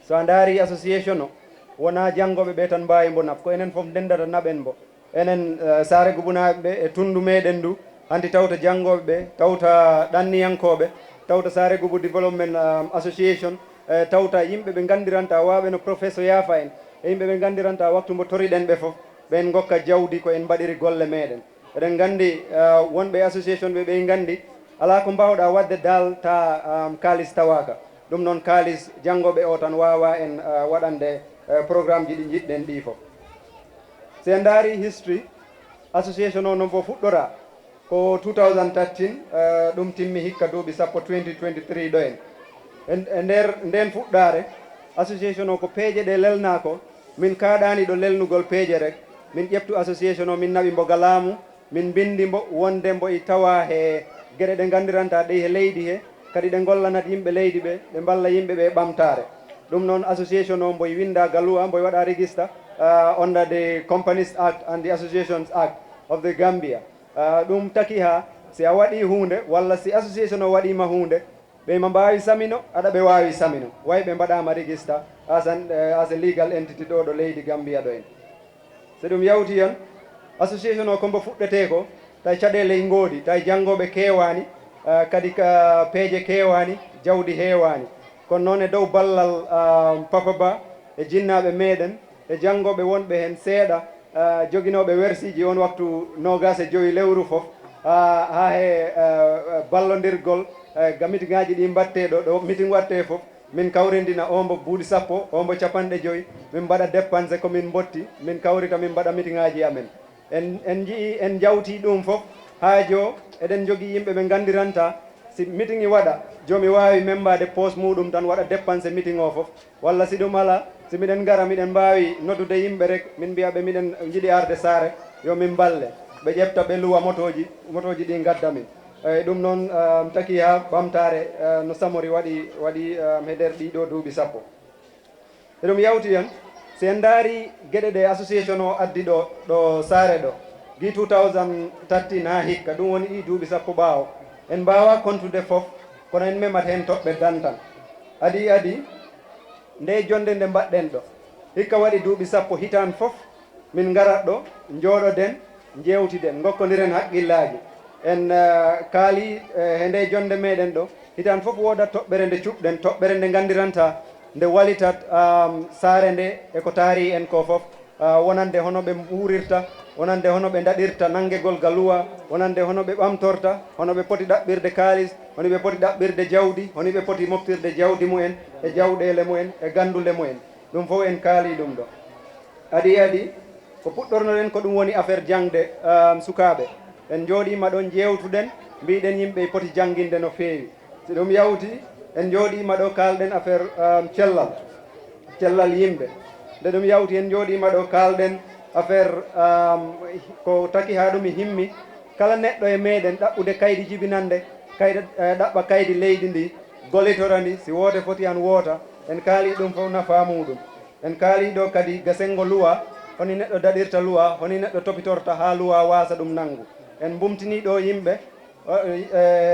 so a daari association o wona janggoɓe ɓe tan mbawi mbo naf ko enen foof ndendata naɓen mbo enen Sare Gubunaɓe ɓe e tundu meɗen ndu hanti tawta janggoɓe ɓe tawta ɗanniyankoɓe tawta Sare Gubu Development Association tawta yimɓe ɓe gandiranta waɓe no professeur Yafa en e yimɓe ɓe gandiranta waktu mbo toriɗen ɓe fof ɓen gokka jawdi ko en mbaɗiri golle meɗen eɗen gandi wonɓe association ɓe gandi ala ko mbawɗa wadde dal ta kalis tawaka ɗum noon kalis janngoɓe o tan wawa en waɗande programme ji ɗi jiɗɗen ɗi fof se ndaari history association o noon fof fuɗɗora ko 2013 ɗum timmi hikka duuɓi sappo 2023 ɗo en e nder nden fuɗɗare association o ko peeje ɗe lelnako min kaaɗani ɗo lelnugol peeje rek min ƴeftu association o min naɓi mbo ga laamu min bindi mbo wonde mbo i tawa he gueɗe ɗe gandiranta ɗey he leydi he kadi ɗe gollanat yimɓe leydi ɓe ɓe mballa yimɓe ɓe ɓamtare ɗum noon association o mboye winda galuwa mboye waɗa register under the Companies Act and the Associations Act of the Gambia ɗum taki ha si a waɗi hunde walla si association o waɗima hunde ɓe ma mbawi samino aɗa ɓe wawi samino way ɓe mbaɗama register as a legal entity ɗo ɗo leydi Gambia ɗo en so ɗum yawti yon association o kombo fuɗɗete ko tawi caɗele ngoodi tawi janngoɓe kewani kadi ka peeje kewani jawdi heewani kono noon e dow ballal Papa Ba e jinnaɓe meɗen e janngoɓe wonɓe hen seeɗa joguinoɓe wersiji on waktu 25 lewru fof ha he ballodirgol ga meeting ngaji ɗi mbatteɗo ɗo meeting watte fof min kawrindina ombo buuɗi sappo ombo 50 min mbaɗa dépense komin botti min kawrita min mbaɗa meeting ngaji amen en jii en jawti ɗum fof ha jo eɗen jogui yimɓe ɓe gandiranta si meeting i waɗa jomi wawi membade poste muɗum tan waɗa dépense meeting o fof walla si ɗum ala si miɗen gara miɗen mbawi noddude yimɓe rek min mbiyaɓe miɗen jiiɗi arde Sare yo min balle ɓe ƴefta ɓe luwa motoji ɗi gadda min eyyi ɗum noon taki ha ɓamtare no Samori waɗi he nder ɗiɗo duuɓi sappo e ɗum yawti hen si en daari gueɗe ɗe association o addi ɗo Sare ɗo gi 2013 ha hikka ɗum woni ɗi duuɓi sappo ɓaawo en mbawa kontude fof kono en memat hen toɓɓe dantan adi nde jonde nde mbaɗɗen ɗo hikka waɗi duuɓi sappo hitan fof min garat ɗo jooɗoden jewtiden gokkodiren haqqillaji en kaali e nde jonde meɗen ɗo hitan fof woda toɓɓere nde cuɓɗen toɓɓere nde gandiranta nde walitat Sare nde eko taari en ko fof wonande hono ɓe huurirta wonande hono ɓe daɗirta nanguegol galuwa wonande hono ɓe ɓamtorta hono ɓe poti ɗaɓɓirde kalis honi ɓe poti ɗaɓɓirde jawdi honi ɓe poti moftirde jawdi mumen e jawɗele mumen e gandule mumen ɗum fof en kaali ɗum ɗo adi ko puɗɗornoɗen ko ɗum woni affaire jangde sukaɓe en jooɗima ɗon jewtuɗen mbiɗen yimɓe poti jangguinde no feewi si ɗum yawti en jooɗima ɗo kalɗen affaire cellal yimɓe nde ɗum yawti en jooɗima ɗo kalɗen affaire ko taki ha ɗum himmi kala neɗɗo e meɗen ɗaɓɓude kaydi jibinande ɗaɓɓa kaydi leydi ndi golitora ndi si woote foti han woota en kaali ɗum fof nafa muɗum en kaali ɗo kadi gasengo luwa honi neɗɗo daɗirta luwa honi neɗɗo topitorta ha luwa wasa ɗum nanggu en bumtini ɗo yimɓe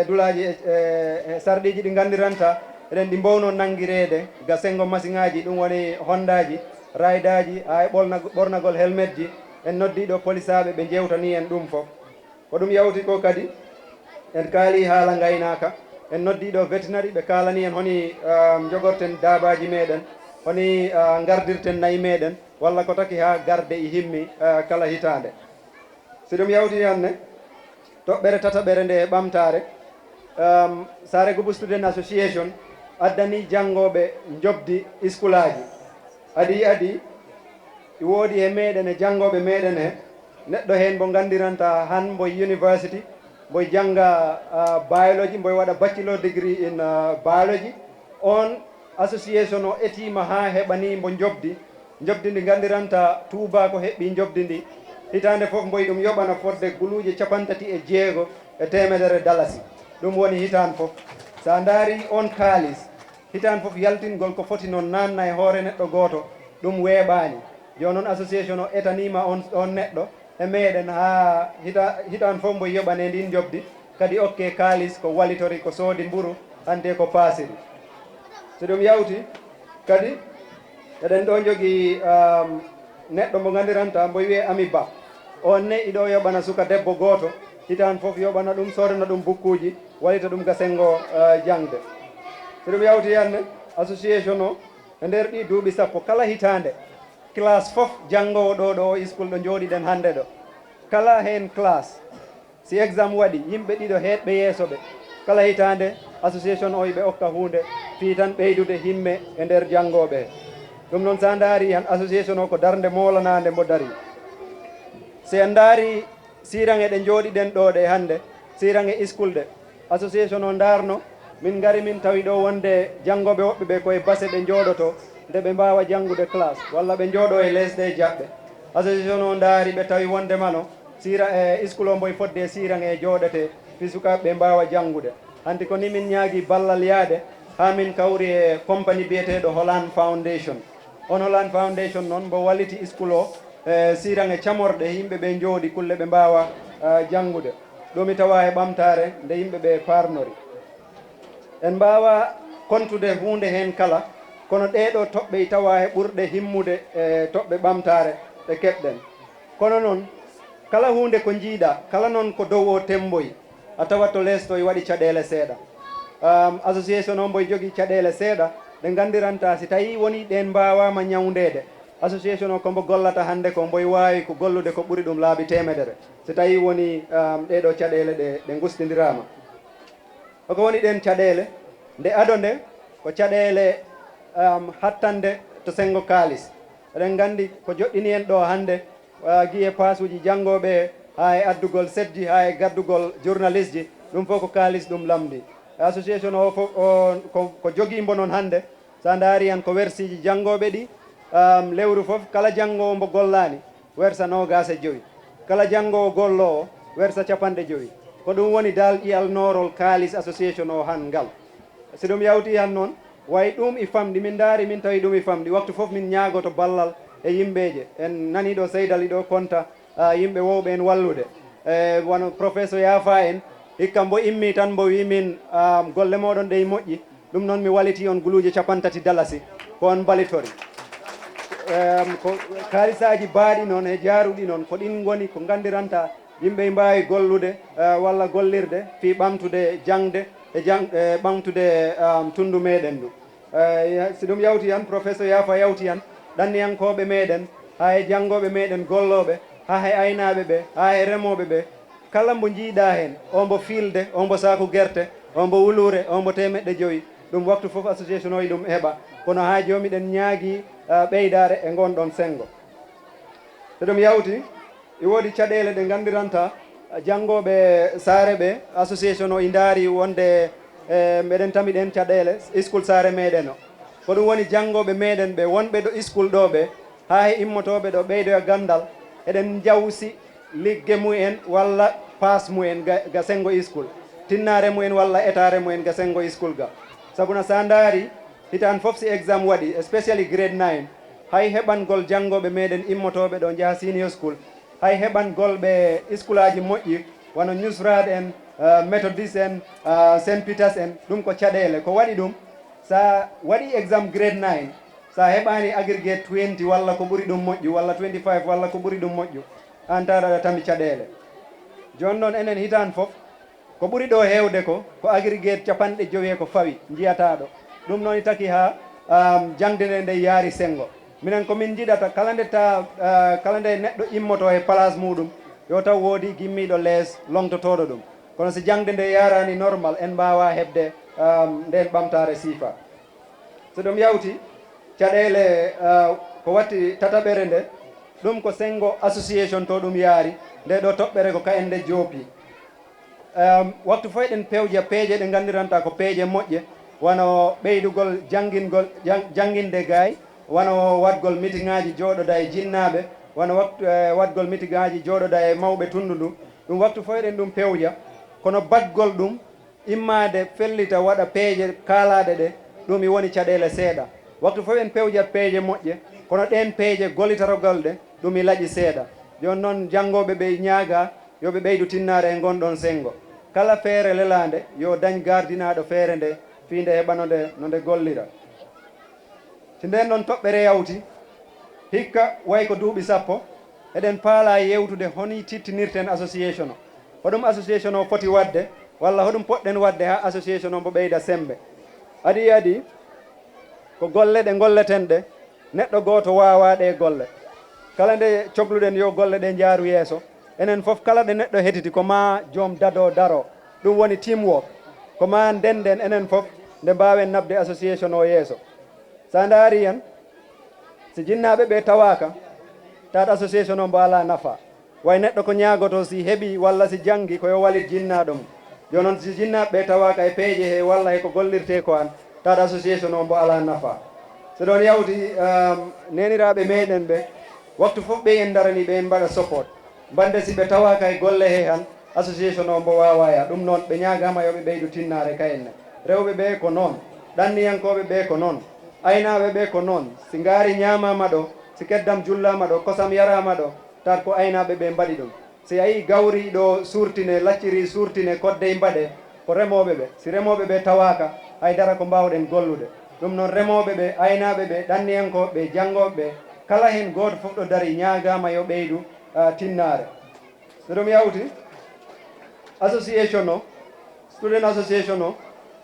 dulaji e sarɗiji ɗi gandiranta eɗen ɗi mbowno nangirede gasengo machine aji ɗum woni hondaji raydaji ha e ɓornagol helmet ji en noddiɗo polisaɓe ɓe jewtani en ɗum fof ko ɗum yawti ko kadi en kaali haala gaynaka en noddiɗo vétérinaire ɓe kalani en honi jogorten dabaji meɗen honi gardirten nayyi meɗen walla ko taki ha garde e himmi kala hitande si ɗum yawti hanne toɓɓere tataɓere nde e ɓamtare Sare Gubu Student Association addani janggoɓe jobdi iskulaji adi woodi e meɗen e janggoɓe meɗen he neɗɗo hen mo gandiranta han mbo university mbo jangga biology mbo waɗa bachelor degree in biology on association o etima ha heɓani mbo jobdi ndi gandiranta tubako heɓɓi jobdi ndi hitande fof mboyi ɗum yoɓana fodde guluje 36 e temedere dalasi ɗum woni hitan fof sa daari on kaalis hitan fof yaltingol ko foti noon nanna e hoore neɗɗo goto ɗum weeɓani joni noon association o etanima on neɗɗo e meɗen ha hitan fof mbo yoɓane ndin jobdi kadi okke kaalis ko walitori ko soodi mburu hande ko paasiri so ɗum yawti kadi eɗen ɗo jogui neɗɗo mo gandiranta mbo wiye Ami Ba on ne iɗo yoɓana suka debbo goto hitan fof yoɓana ɗum sodana ɗum bukkuji walita ɗum gasengo jangde so ɗum yawti yanne association o e nder ɗi duuɓi sappo kala hitande class fof janngowo ɗo school ɗo jooɗiɗen hannde ɗo kala hen class si exam waɗi yimɓe ɗiɗo heeɗɓe yeeso ɓe kala hitande association o ɓe okka hunde fii tan ɓeydude himme e nder janngoɓe he ɗum noon sa ndaari han association o ko darde molanade mbo dari si en ndaari sirange ɗe jooɗiɗen ɗo ɗe hannde sirange school ɗe association o ndarno min ngari min tawi ɗo wonde janngoɓe woɓɓe ɓe koye base ɓe jooɗoto nde ɓe mbawa janngude classe walla ɓe jooɗo e lesɗe jaɓɓe association o ndaari ɓe tawi wondemano sira e school o mboye fodde e sirange e jooɗete fi sukaɓe ɓe mbawa janngude hanti ko ni min ñaagui ballal yaade ha min kawri e compagnie biyeteɗo Holland Foundation on Holland Foundation noon mbo walliti school o e sirange camorɗe yimɓe ɓe jooɗi kulle ɓe mbawa janngude ɗomi tawa e ɓamtare nde yimɓe ɓe parnori en mbawa kontude hunde hen kala kono ɗeɗo toɓɓe tawa e ɓurɗe himmude e toɓɓe ɓamtare ɗe keɓɗen kono noon kala hunde ko jiiɗa kala noon ko dow o temboyi a tawat to less to waɗi caɗele seeɗa association o mboye jogui caɗele seeɗa ɗe gandiranta si tawi woni ɗen mbawama ñawdede association o kombo gollata hande ko mboye wawi ko gollude ko ɓuuri ɗum laabi temedere si tawi woni ɗeɗo caɗele ɗe gustidirama koko woni ɗen caɗele nde ado nde ko caɗele hattande to sengo kaalis eɗen gandi ko joɗɗini en ɗo hande guiye pasuji janngoɓe ha e addugol sedji ha e gaddugol journaliste ji ɗum fof ko kaalis ɗum lamdi association o fof ko joguimbo noon hande sa daari han ko wersiji janngoɓe ɗi lewru fof kala janngowo mbo gollani wersa 25 kala janngowo gollowo wersa 50 ko ɗum woni dal ƴiyalnorol kaalis association o han ngal si ɗum yawti han noon way ɗum i famɗi min daari min tawi ɗum i famɗi waktu fof min ñaagoto ballal e yimɓeje en nani ɗo seydali ɗo konta yimɓe wowɓe en wallude e wono professeur Yafa en hikka mbo immi tan mbo wi min golle moɗon ɗe moƴƴi ɗum noon mi waliti on guluuje 50 dalasi ko on balitori ko kaalisaji baaɗi noon e jaaruɗi noon ko ɗin goni ko gandiranta yimɓe mbawi gollude walla gollirde fi ɓamtude jangde e ɓamtude tundu meɗen ndu si ɗum yawti han professeur Yafa yawti han ɗanniyankoɓe meɗen ha e janngoɓe meɗen golloɓe ha e aynaɓe ɓe ha e remoɓe ɓe kala mbo jiiɗa hen o mbo filde o mbo saku guerte o mbo wulure o mbo 500 ɗum waktu foof association o e ɗum heeɓa kono ha joomi ɗen ñaagui ɓeydare e gonɗon sengo so ɗum yawti e woodi caɗele ɗe gandiranta janngoɓe Sare ɓe association o i daari wonde meɗen tamiɗen caɗele school Sare meɗen o ko ɗum woni janngoɓe meɗen ɓe wonɓe ɗo school ɗo ɓe ha e immotoɓe ɗo ɓeydoya gandal eɗen jawsi ligge mumen walla passe mumen ga sengo school tinnare mumen walla étare mumen ga sengo school ga sabuna sa daari hitan fof si exam waɗi especially grade 9 hay heɓangol janngoɓe meɗen immotoɓe ɗo jaaha senior school hay heɓangol ɓe school aji moƴƴi wono nusrad en méthodiste en saint peters en ɗum ko caɗele ko waɗi ɗum sa waɗi exam grade 9 sa heɓani aggregate 20 walla ko ɓuuri ɗum moƴƴu walla 25 walla ko ɓuuri ɗum moƴƴu an taraɗa tami caɗele joni noon enen hitan fof ko ɓuuri ɗo hewde ko aggregate 50 ko fawi jiyataɗo ɗum noon taki ha jangde nde nde yaari sengo minen komin jiɗata kala nde neɗɗo immoto e place muɗum yo taw woodi gimmiɗo lees longtotoɗo ɗum kono so jangde nde yarani normal en mbawa hebde nden ɓamtare siifa so ɗum yawti caɗele ko watti tataɓere nde ɗum ko sengo association to ɗum yaari nde ɗo toɓɓere ko kayen nde joopi waktu fof eɗen pewja peeje ɗe gandiranta ko peeje moƴƴe wono ɓeydugol janginde gaay wono waɗgol meeting ngaji jooɗoda e jinnaɓe wono waɗgol meeting ngaji jooɗoda e mawɓe tundu ndu ɗum waktu fof eɗen ɗum pewja kono batgol ɗum immade fellita waɗa peeje kaalaɗe ɗe ɗum i woni caɗele seeɗa waktu fof en pewjat peeje moƴƴe kono ɗen peeje gollitarogol ɗe ɗum i laaƴi seeɗa joni noon janngoɓe ɓe ñaaga yoɓe ɓeydu tinnare e gonɗon sengo kala feere lelande yo dañ gardinaɗo feere nde fi nde heɓa no nde gollira si nden ɗon toɓɓere yawti hikka way ko duuɓi 10 eɗen paala yewtude honi tittinirten association o hoɗum association o foti wadde walla hoɗum poɗɗen wadde ha association o mbo ɓeyda sembe adi ko golle ɗe golleten ɗe neɗɗo gooto waawa ɗe golle kala nde cohluɗen yo golle ɗe jaaru yeeso enen fof kala ɗe neɗɗo hetiti ko ma joom dado daro ɗum woni teamwork ko ma ndenden enen fof nde mbawen nabde association o yeeso sa ndaari hen si jinnaɓe ɓe tawaka tat association o mbo ala nafa way neɗɗo ko ñaagoto si heeɓi walla si janggi koyo walit jinnaɗo mum joni noon si jinnaɓe ɓe tawaka e peeje he walla heko gollirte ko an tat association o mbo ala nafa so ɗon yawti neniraɓe meɗen ɓe waktu fof ɓe en darani ɓe en mbaɗa support bande si ɓe tawaka e golle he han association o mbo wawaya ɗum noon ɓe ñagama yoɓe ɓeydu tinnare kayenne rewɓe ɓe ko noon ɗanniyankoɓe ɓe ko noon aynaɓe ɓe ko noon si ngaari ñamama ɗo si keddam jullama ɗo kosam yarama ɗo tat ko aynaɓe ɓe mbaɗi ɗum si a yi gawri ɗo surtine lacciri surtine kodde mbaɗe ko remoɓe ɓe si remoɓe ɓe tawaka haydara ko mbawɗen gollude ɗum noon remoɓe ɓe aynaɓe ɓe ɗanniyankoɓe ɓe janggoɓe ɓe kala hen goto fof ɗo dari ñagama yo ɓeydu tinnare so ɗum yawti association o student association o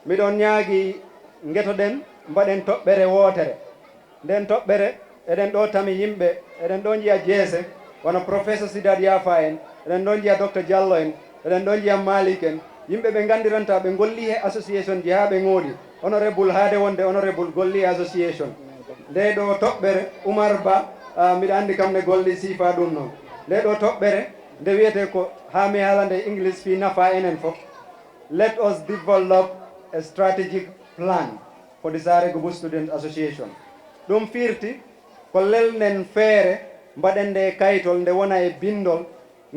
miɗon ñaagui guetoɗen mbaɗen toɓɓere wootere nden toɓɓere eɗen ɗo tami yimɓe eɗen ɗo jiiya jeese wono professeur Sidat Yafa en eɗen ɗo jiiya docteur Diallo en eɗen ɗo jiiya Malik en yimɓe ɓe gandiranta ɓe golli he association ji ha ɓe ngoodi honorable haade wonde honorable golli e association nde ɗo toɓɓere Oumar Ba mbiɗa andi kam ne golli siifa ɗum noon nde ɗo toɓɓere nde wiyete ko ha mi haalande English fi nafa enen fof let us develop a strategic plan for the Sare Gubu Student Association ɗum firti ko lelnen feere mbaɗen nde kaytol nde wona e bindol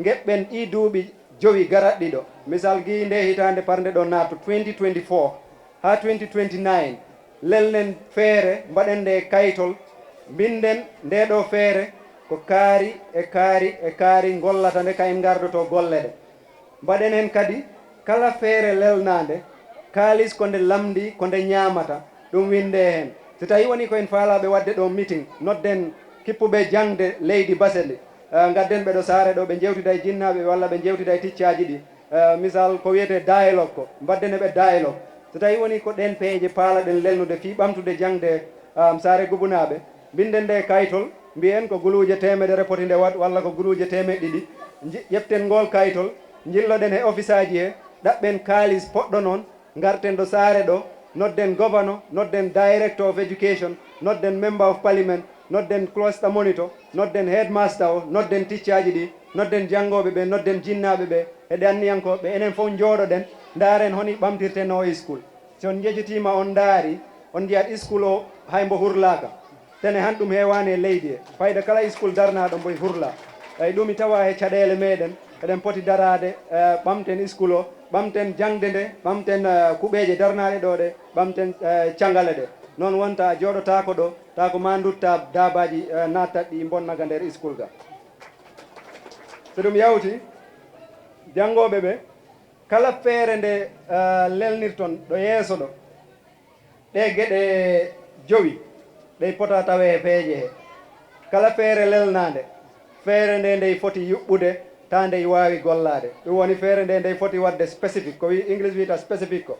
geɓɓen ɗi duuɓi jowi garaɗɗi ɗo misal gi nde hitande parnde ɗo nattu 2024 ha 2029 lelnen feere mbaɗen nde kaytol binden nde ɗo feere ko kaari e kaari e kaari gollata nde kayen gardoto golle ɗe mbaɗen hen kadi kala feere lelnande kaalis ko nde lamdi ko nde ñamata ɗum winde hen so tawi woni koyen faalaɓe wadde ɗo meeting nodden kippuɓe jangde leydi baseli gadden ɓe ɗo Sare ɗo ɓe jewtida e jinnaɓe walla ɓe jewtida e ticcaji ɗi misal ko wiyete dialogue ko mbaddene ɓe dialogue so tawi woni ko ɗen peeje paalaɗen lelnude fi ɓamtude jangde Sare Gubunaɓe binden nde kaytol mbiyen ko guluje temedere poti nde wat walla ko guluje temeɗɗe ɗiɗi ƴeften ngol kaytol jilloɗen e office aji he ɗaɓɓen kaalis poɗɗo noon garten ɗo Sare ɗo nodden governor nodden director of education nodden member of parliament nodden cluster monitor nodden headmaster o nodden ticcaji ɗi nodden janggoɓe ɓe nodden jinnaɓe ɓe e ɗanniyankoɓe enen fof jooɗoɗen ndaren honi ɓamtirten o school si on jeejitima on daari on jiyat school o haymbo hurlaka tene han ɗum hewani e leydi e fayda kala school darnaɗo mboye hurla eyi ɗum tawa he caɗele meɗen eɗen poti darade ɓamten school o ɓamten jangde nde ɓamten kuɓeje darnaɗe ɗo ɗe ɓamten cangale ɗe noon wonta jooɗotako ɗo ta ko ma dutta dabaji nattat ɗi bonnaga nder school ga so ɗum yawti janggoɓe ɓe kala feere nde lelnirton ɗo yeeso ɗo ɗe gueɗe jowi ɗey pota tawe e peeje he kala feere lelnade feere nde ndey foti yuɓɓude ta ndey wawi gollade ɗum woni feere nde ndey foti wadde spécifique ko wi english wiyata spécifique ko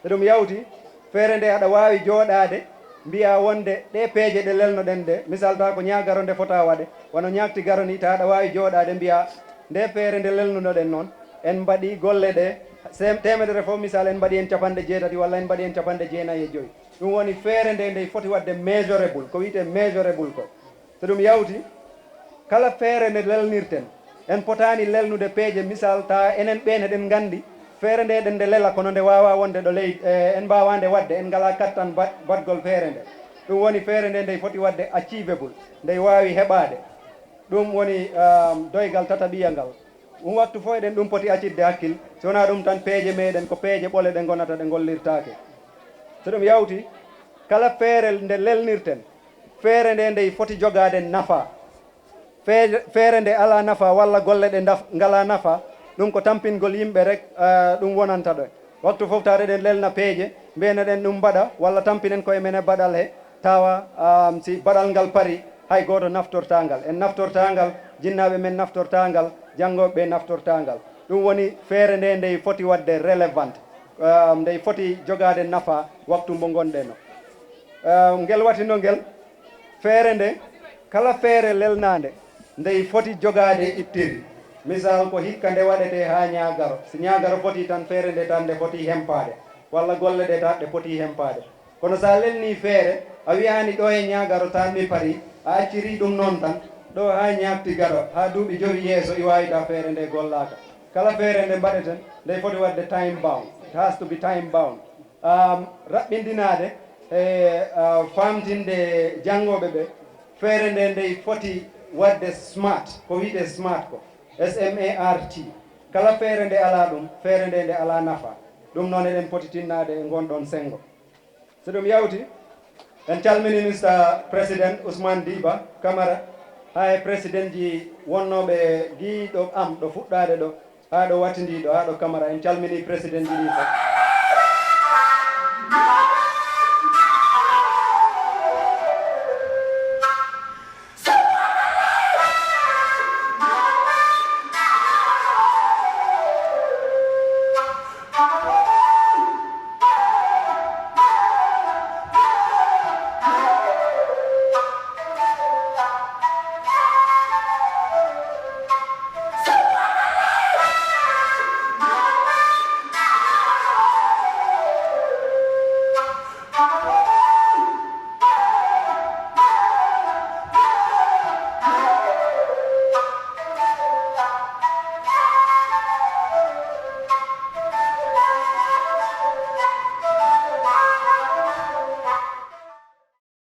so ɗum yawti feere nde aɗa wawi jooɗade mbiya wonde ɗe peeje ɗe lelnoɗen nde misal ta ko ñagaro nde fota waɗe wono ñagti garo ni ta aɗa wawi jooɗade mbiya nde feere nde lelnunoɗen noon en mbaɗi golle ɗe temedere fof misal en mbaɗi en capanɗe jeetati walla en mbaɗi en capanɗe jeenayyi e joyyi ɗum woni feere nde ndey foti wadde measurable ko wiyete measurable ko so ɗum yawti kala feere nde lelnirten en potani lelnude peeje misal ta enen ɓen eɗen gandi feere nde ɗen nde lela kono nde wawa wonde ɗo leydi en mbawande wadde en ngala kattan badgol feere nde ɗum woni feere nde ndey foti wadde achievable ndey wawi heɓade ɗum woni doygal tataɓiya ngal ɗum waktu fof eɗen ɗum poti accidde hakkil so wona ɗum tan peeje meɗen ko peeje ɓole ɗe gonata ɗe gollirtake so ɗum yawti kala feere nde lelnirten feere nde ndey foti jogade nafa feere nde ala nafa walla golle ɗe ngala nafa ɗum ko tampingol yimɓe rek ɗum wonanta ɗo waktu fof taade ɗen lelna peeje mbiyeneɗen ɗum mbaɗa walla tampinen koye men e baɗal he tawa si baɗal ngal pari hay goto naftortangal en naftortangal jinnaɓe men naftortangal janggoɓe ɓe naftortangal ɗum woni feere nde ndey foti wadde relevant ndey foti jogade nafa waktu mo gonɗen o ngel watino ngel feere nde kala feere lelnande ndey foti jogade ittiri misal ko hikka nde waɗete ha ñagaro si ñagaro foti tan feere nde tan nde foti hempade walla golle ɗe tan ɗe foti hempade kono sa lelni feere a wiyani ɗo e ñagaro tan mi pari a acciri ɗum noon tan ɗo ha ñabti garo ha duuɓi joyi yeeso i wawita feere nde gollaka kala feere nde mbaɗeten nde foti wadde time bound it has to be time bound raɓɓindinade e famtinde janggoɓe ɓe feere nde ndey foti wadde smart ko wiite smart ko smart kala feere nde ala ɗum feere nde nde ala nafa ɗum noon eɗen poti tinnade e gonɗon sengo so ɗum yawti en calmini mr président ousmane diba camara ha e président ji wonnoɓe giiɗo am ɗo fuɗɗade ɗo ha ɗo wattidiɗo ha ɗo camara en calmini président ji ɗi fof